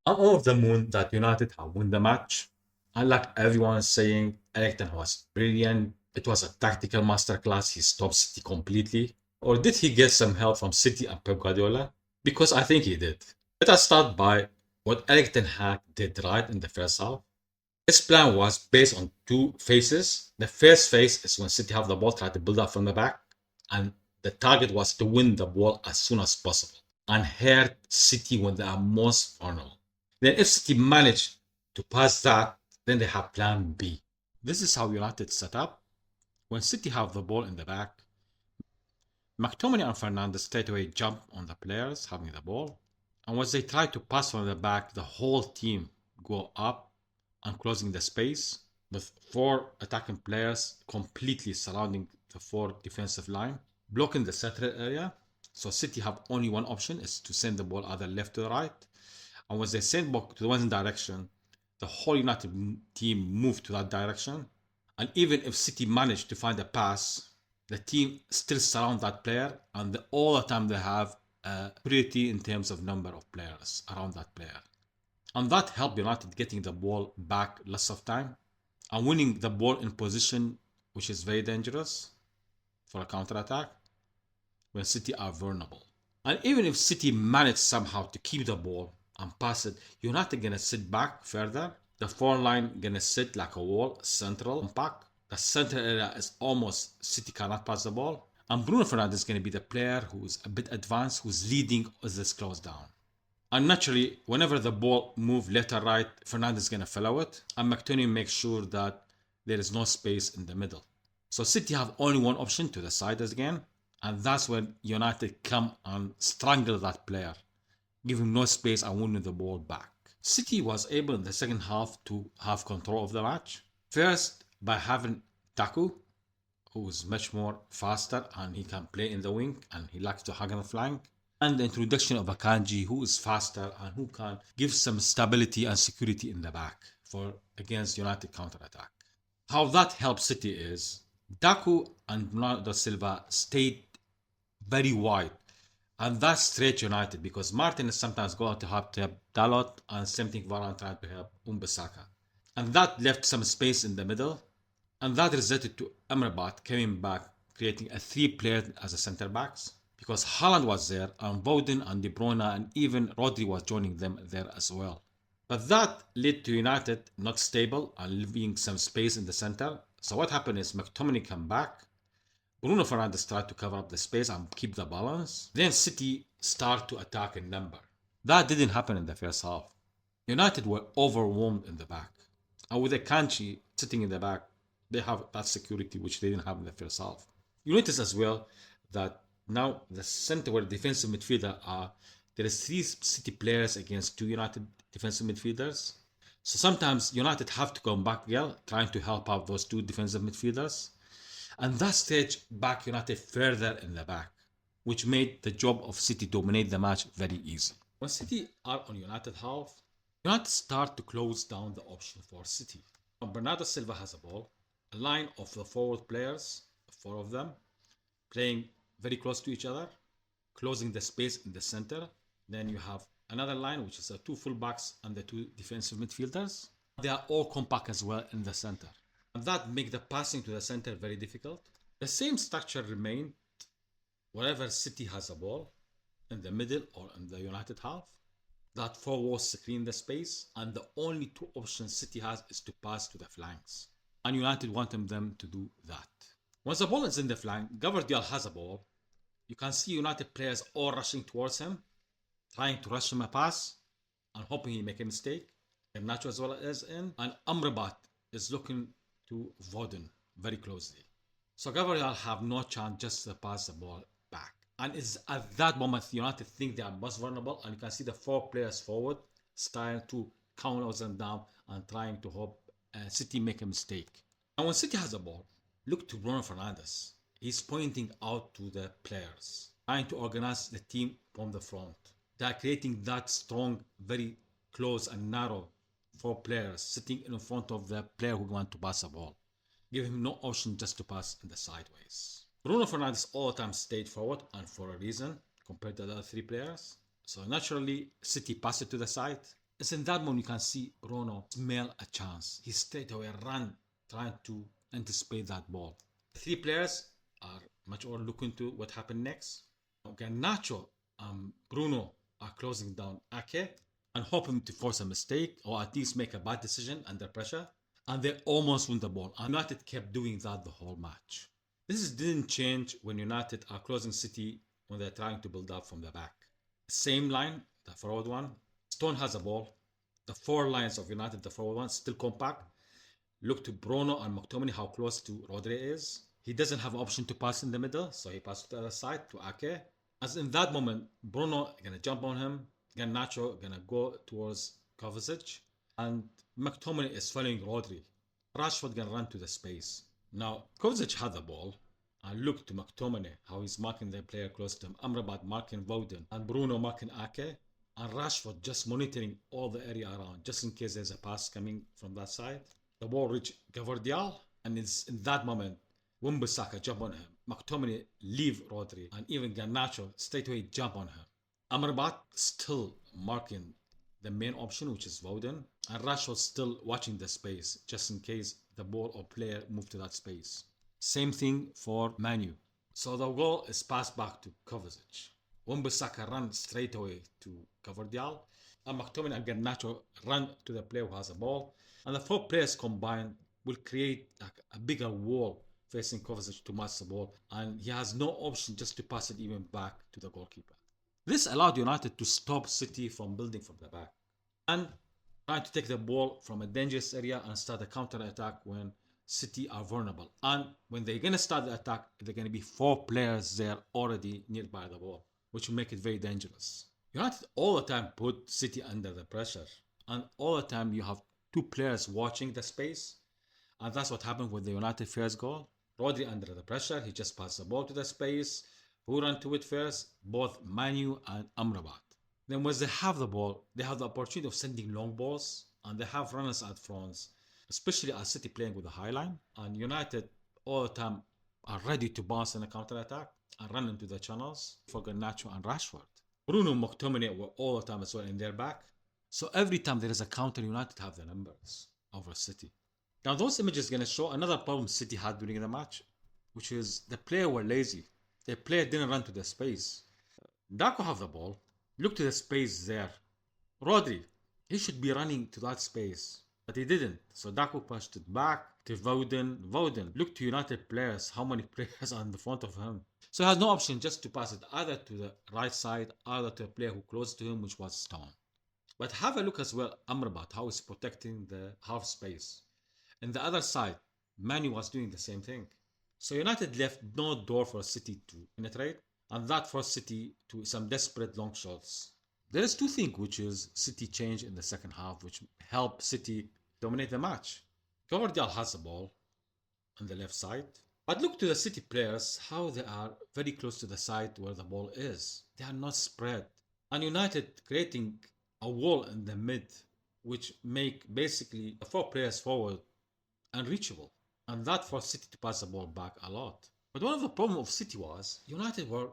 I'm over the moon that United have won the match. And like everyone is saying, Eric Ten Hag was brilliant. It was a tactical masterclass. He stopped City completely. Or did he get some help from City and Pep Guardiola? Because I think he did. Let us start by what Eric Ten Hag did right in the first half. His plan was based on two phases. The first phase is when City have the ball, try to build up from the back, and the target was to win the ball as soon as possible and hurt City when they are most vulnerable. Then, if City manage to pass that, then they have Plan B. This is how United set up. When City have the ball in the back, McTominay and Fernandes straight away jump on the players having the ball, and once they try to pass from the back, the whole team go up and closing the space with four attacking players completely surrounding the four defensive line, blocking the central area. So City have only one option is to send the ball either left to the right. And once they send ball to the one direction, the whole United team moved to that direction. And even if City managed to find a pass, the team still surround that player, and all the time they have priority in terms of number of players around that player. And that helped United getting the ball back less of time and winning the ball in position, which is very dangerous for a counter attack when City are vulnerable. And even if City managed somehow to keep the ball and pass it, United gonna sit back further. The forward line gonna sit like a wall, central, compact. The center area is almost City cannot pass the ball. And Bruno Fernandes is gonna be the player who's a bit advanced, who's leading as this close down. And naturally, whenever the ball moves left or right, Fernandes is gonna follow it, and McTominay makes sure that there is no space in the middle. So City have only one option to the side again, and that's when United come and strangle that player, give him no space and winning the ball back. City was able in the second half to have control of the match. First, by having Taku, who is much more faster and he can play in the wing and he likes to hug on the flank. And the introduction of Akanji, who is faster and who can give some stability and security in the back for against United counter attack. How that helps City is Daku and Bernardo Silva stayed very wide. And that stretch United because Martin is sometimes going to help Dalot and same thing Varane trying to help Umbasaka. And that left some space in the middle. And that resulted to Amrabat coming back, creating a three player as a centre backs. Because Haaland was there, and Foden and De Bruyne and even Rodri was joining them there as well. But that led to United not stable and leaving some space in the center. So what happened is McTominay came back, Bruno Fernandes tried to cover up the space and keep the balance. Then City start to attack in number. That didn't happen in the first half. United were overwhelmed in the back. And with Akanji sitting in the back, they have that security which they didn't have in the first half. You notice as well that now the center where defensive midfielder are, there is three City players against two United defensive midfielders. So sometimes United have to come back well, trying to help out those two defensive midfielders. And that stage back United further in the back, which made the job of City dominate the match very easy. When City are on United half, United start to close down the option for City. Bernardo Silva has a ball, a line of the forward players, four of them, playing very close to each other, closing the space in the center. Then you have another line, which is the two fullbacks and the two defensive midfielders. They are all compact as well in the center. And that makes the passing to the center very difficult. The same structure remained wherever City has a ball, in the middle or in the United half. That four walls screen the space, and the only two options City has is to pass to the flanks. And United wanted them to do that. Once the ball is in the flank, Guardiola has a ball. You can see United players all rushing towards him, trying to rush him a pass, and hoping he make a mistake. And Nacho as well as in, and Amrabat is looking to Foden very closely. So Guardiola have no chance just to pass the ball back. And it's at that moment United think they are most vulnerable, and you can see the four players forward starting to count them down and trying to hope City make a mistake. And when City has the ball, look to Bruno Fernandes. He's pointing out to the players, trying to organize the team from the front. They are creating that strong, very close and narrow four players sitting in front of the player who want to pass the ball. Give him no option just to pass in the sideways. Bruno Fernandes all the time stayed forward, and for a reason compared to the other three players. So naturally, City passed it to the side. It's in that moment you can see Bruno smell a chance. He straight away ran, trying to anticipate that ball. Three players are much more looking to what happened next. Garnacho and Bruno are closing down Ake and hoping to force a mistake or at least make a bad decision under pressure. And they almost win the ball. And United kept doing that the whole match. This didn't change when United are closing City when they're trying to build up from the back. Same line, the forward one. Stone has a ball. The four lines of United, the forward one, still compact. Look to Bruno and McTominay how close to Rodri is. He doesn't have an option to pass in the middle, so he passes to the other side to Ake. As in that moment, Bruno gonna jump on him. Garnacho gonna go towards Kovacic. And McTominay is following Rodri. Rashford gonna run to the space. Now, Kovacic had the ball. And look to McTominay, how he's marking the player close to him. Amrabat marking Woden. And Bruno marking Ake. And Rashford just monitoring all the area around, just in case there's a pass coming from that side. The ball reached Guardiola. And it's in that moment, Wan-Bissaka jump on him. McTominay leave Rodri. And even Garnacho straight away jump on him. Amrabat still marking the main option, which is Woden. And Rashford still watching the space, just in case the ball or player move to that space. Same thing for Manu. So the goal is passed back to Kovacic. Wan-Bissaka run straight away to Guardiola. And McTominay and Garnacho run to the player who has the ball. And the four players combined will create like a bigger wall facing Kovacic to match the ball. And he has no option just to pass it even back to the goalkeeper. This allowed United to stop City from building from the back and trying to take the ball from a dangerous area and start a counter-attack when City are vulnerable. And when they're going to start the attack, they're going to be four players there already nearby the ball, which will make it very dangerous. United all the time put City under the pressure. And all the time you have two players watching the space. And that's what happened with the United first goal. Rodri under the pressure, he just passed the ball to the space. Who ran to it first? Both Manu and Amrabat. Then once they have the ball, they have the opportunity of sending long balls. And they have runners at fronts, especially as City playing with the high line. And United all the time are ready to bounce in a counter-attack and run into the channels for Garnacho and Rashford. Bruno and McTominay were all the time as well in their back. So every time there is a counter, United have the numbers over City. Now those images are going to show another problem City had during the match, which is the player were lazy. The player didn't run to the space. Daco have the ball. Look to the space there. Rodri, he should be running to that space, but he didn't. So Daco pushed it back to Woden. Woden, look to United players, how many players are in the front of him. So he has no option just to pass it either to the right side, either to a player who close to him, which was Stone. But have a look as well, Amrabat, how he's protecting the half space. And the other side, Manu was doing the same thing. So United left no door for City to penetrate, and that forced City to some desperate long shots. There is two things which is City changed in the second half, which helped City dominate the match. Guardiola has the ball on the left side, but look to the City players, how they are very close to the side where the ball is. They are not spread. And United creating a wall in the mid, which make basically the four players forward unreachable. And that forced City to pass the ball back a lot. But one of the problems of City was United were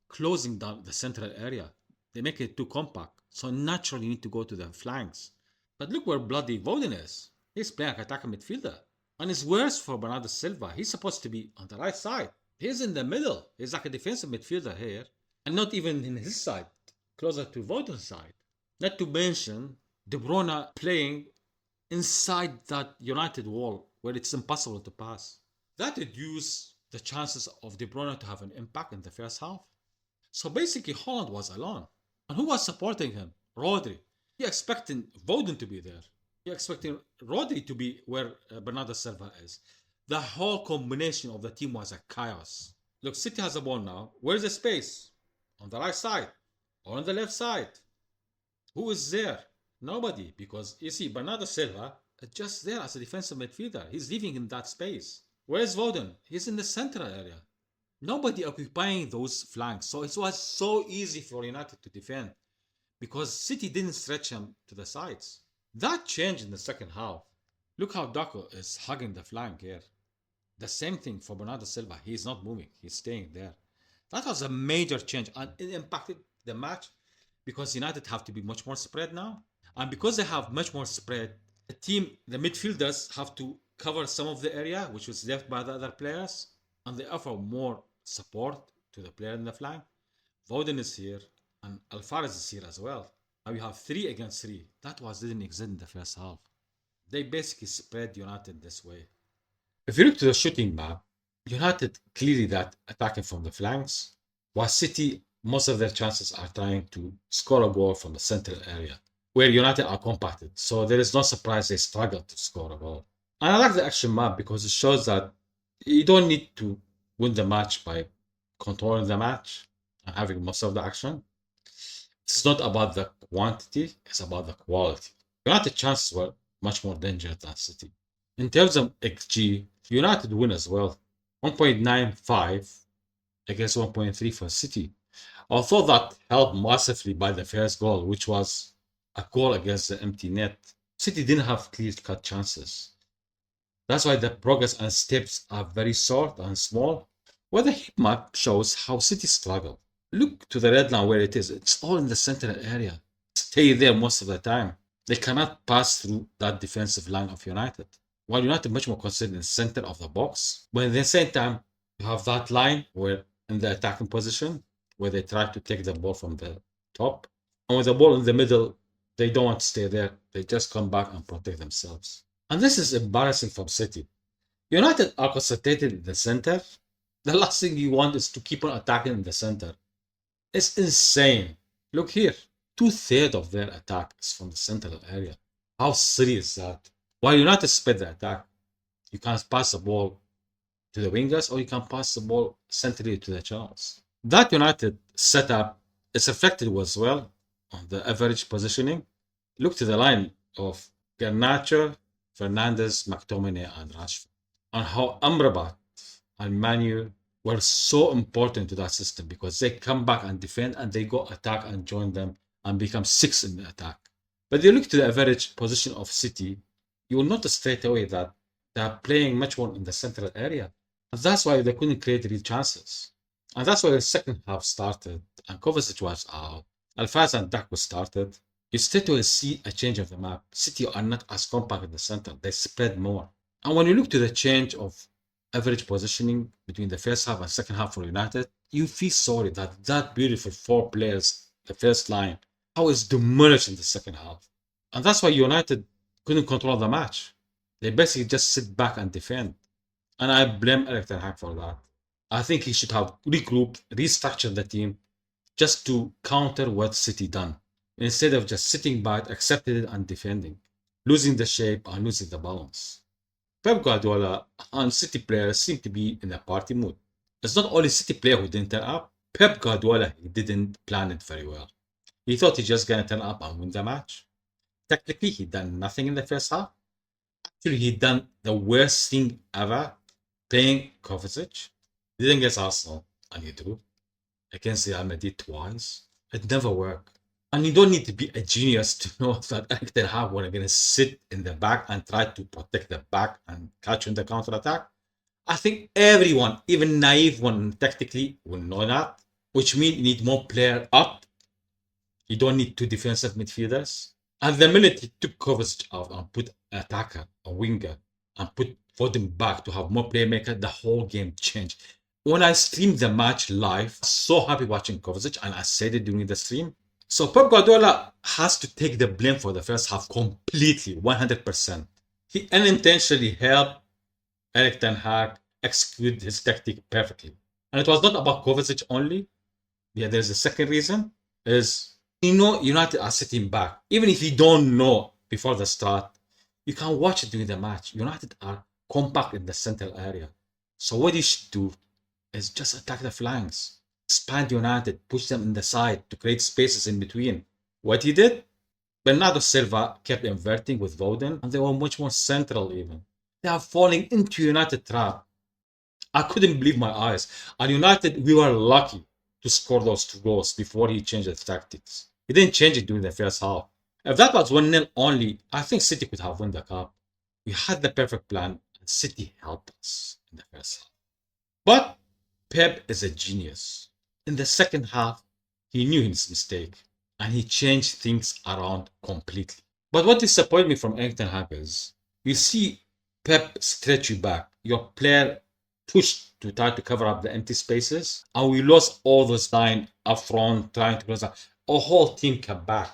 closing down the central area. They make it too compact. So naturally you need to go to the flanks. But look where bloody Woden is. He's playing like attacking midfielder. And it's worse for Bernardo Silva. He's supposed to be on the right side. He's in the middle. He's like a defensive midfielder here. And not even in his side. Closer to Woden's side. Not to mention De Bruyne playing inside that United wall where it's impossible to pass. That reduced the chances of De Bruyne to have an impact in the first half. So basically Holland was alone. And who was supporting him? Rodri. You're expecting Woden to be there. You're expecting Rodri to be where Bernardo Silva is. The whole combination of the team was a chaos. Look, City has the ball now. Where's the space? On the right side or on the left side? Who is there? Nobody, because you see Bernardo Silva is just there as a defensive midfielder. He's living in that space. Where's Woden? He's in the central area. Nobody occupying those flanks. So it was so easy for United to defend because City didn't stretch him to the sides. That changed in the second half. Look how Daco is hugging the flank here. The same thing for Bernardo Silva. He's not moving. He's staying there. That was a major change and it impacted the match because United have to be much more spread now. And because they have much more spread, the midfielders have to cover some of the area which was left by the other players, and they offer more support to the player in the flank. Voden is here, and Alvarez is here as well. Now you have 3 against 3. That didn't exist in the first half. They basically spread United this way. If you look to the shooting map, United clearly that attacking from the flanks, while City, most of their chances are trying to score a goal from the central area, where United are compacted. So there is no surprise they struggle to score a goal. And I like the action map because it shows that you don't need to win the match by controlling the match and having most of the action. It's not about the quantity, it's about the quality. United chances were much more dangerous than City. In terms of XG, United win as well. 1.95 against 1.3 for City. Although that helped massively by the first goal, which was a goal against the empty net. City didn't have clear-cut chances. That's why the progress and steps are very short and small. Where the heat map shows how City struggle. Look to the red line where it is. It's all in the central area. Stay there most of the time. They cannot pass through that defensive line of United. While United much more concentrated in the center of the box, but at the same time, you have that line where in the attacking position, where they try to take the ball from the top. And with the ball in the middle, they don't want to stay there. They just come back and protect themselves. And this is embarrassing from City. United are concentrated in the center. The last thing you want is to keep on attacking in the center. It's insane. Look here. 2/3 of their attack is from the central area. How silly is that? While United spread the attack, you can pass the ball to the wingers or you can pass the ball centrally to the channels. That United setup is reflected as well on the average positioning. Look to the line of Garnacho, Fernandes, McTominay, and Rashford, and how Amrabat and Manu were so important to that system because they come back and defend and they go attack and join them and become 6 in the attack. But you look to the average position of City, you will notice straight away that they are playing much more in the central area. And that's why they couldn't create real chances. And that's why the second half started and Kovacic was out. Alfaz and Dak was started. You straight away see a change of the map. City are not as compact in the center. They spread more. And when you look to the change of average positioning between the first half and second half for United, you feel sorry that beautiful 4 players, the first line, how is demolished in the second half. And that's why United couldn't control the match. They basically just sit back and defend. And I blame Eric Ten Hag for that. I think he should have regrouped, restructured the team just to counter what City done. Instead of just sitting back, accepting it and defending, losing the shape and losing the balance. Pep Guardiola and City players seem to be in a party mood. It's not only City player who didn't turn up. Pep Guardiola, he didn't plan it very well. He thought he's just gonna turn up and win the match. Technically, he done nothing in the first half. Actually, he done the worst thing ever, playing Kovacic. He didn't get Arsenal, and he drew against Real Madrid twice. It never worked. And you don't need to be a genius to know that Eric Ten Hag were going to sit in the back and try to protect the back and catch in the counter attack. I think everyone, even naive one tactically, will know that, which means you need more player up. You don't need 2 defensive midfielders. And the minute he took Kovacic out and put an attacker, a winger, and put Foden back to have more playmaker, the whole game changed. When I streamed the match live, I was so happy watching Kovacic, and I said it during the stream. So Pep Guardiola has to take the blame for the first half completely, 100%. He unintentionally helped Eric Ten Hag execute his tactic perfectly. And it was not about Kovacic only. Yeah, there's a second reason, is United are sitting back. Even if you don't know before the start, you can watch it during the match. United are compact in the central area. So what you should do is just attack the flanks. Expand United, push them in the side to create spaces in between. What he did? Bernardo Silva kept inverting with Voden, and they were much more central even. They are falling into United trap. I couldn't believe my eyes. And United, we were lucky to score those 2 goals before he changed his tactics. He didn't change it during the first half. If that was 1-0 only, I think City could have won the cup. We had the perfect plan, and City helped us in the first half. But Pep is a genius. In the second half, he knew his mistake and he changed things around completely. But what disappointed me from Eric Ten Hag is you see Pep stretch you back. Your player pushed to try to cover up the empty spaces, and we lost all those nine up front trying to close up. Our whole team came back.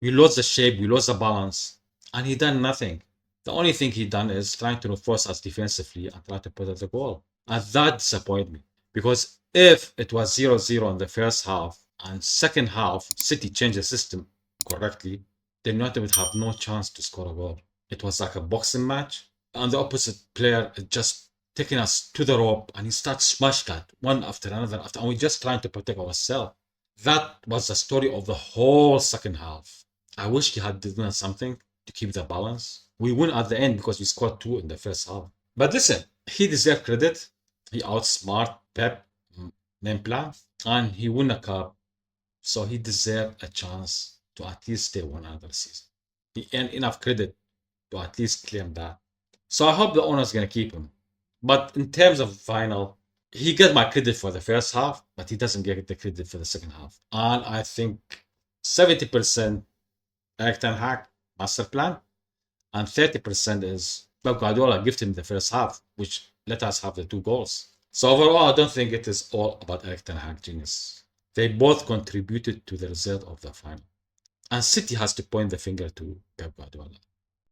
We lost the shape, we lost the balance, and he done nothing. The only thing he done is trying to reinforce us defensively and try to put at the goal. And that disappointed me. Because if it was 0-0 in the first half and second half, City changed the system correctly, then United would have no chance to score a goal. It was like a boxing match. And the opposite player is just taking us to the rope and he starts smash cut one after another and we're just trying to protect ourselves. That was the story of the whole second half. I wish he had done something to keep the balance. We won at the end because we scored 2 in the first half. But listen, he deserved credit. He outsmarted Pep Nempla and he won a cup. So he deserved a chance to at least stay one another season. He earned enough credit to at least claim that. So I hope the owner's going to keep him. But in terms of final, he got my credit for the first half, but he doesn't get the credit for the second half. And I think 70% Eric Ten Hag master plan, and 30% is Pep Guardiola gifted him the first half, which let us have the 2 goals. So overall, I don't think it is all about Eric Ten Hag genius. They both contributed to the result of the final. And City has to point the finger to Pep Guardiola.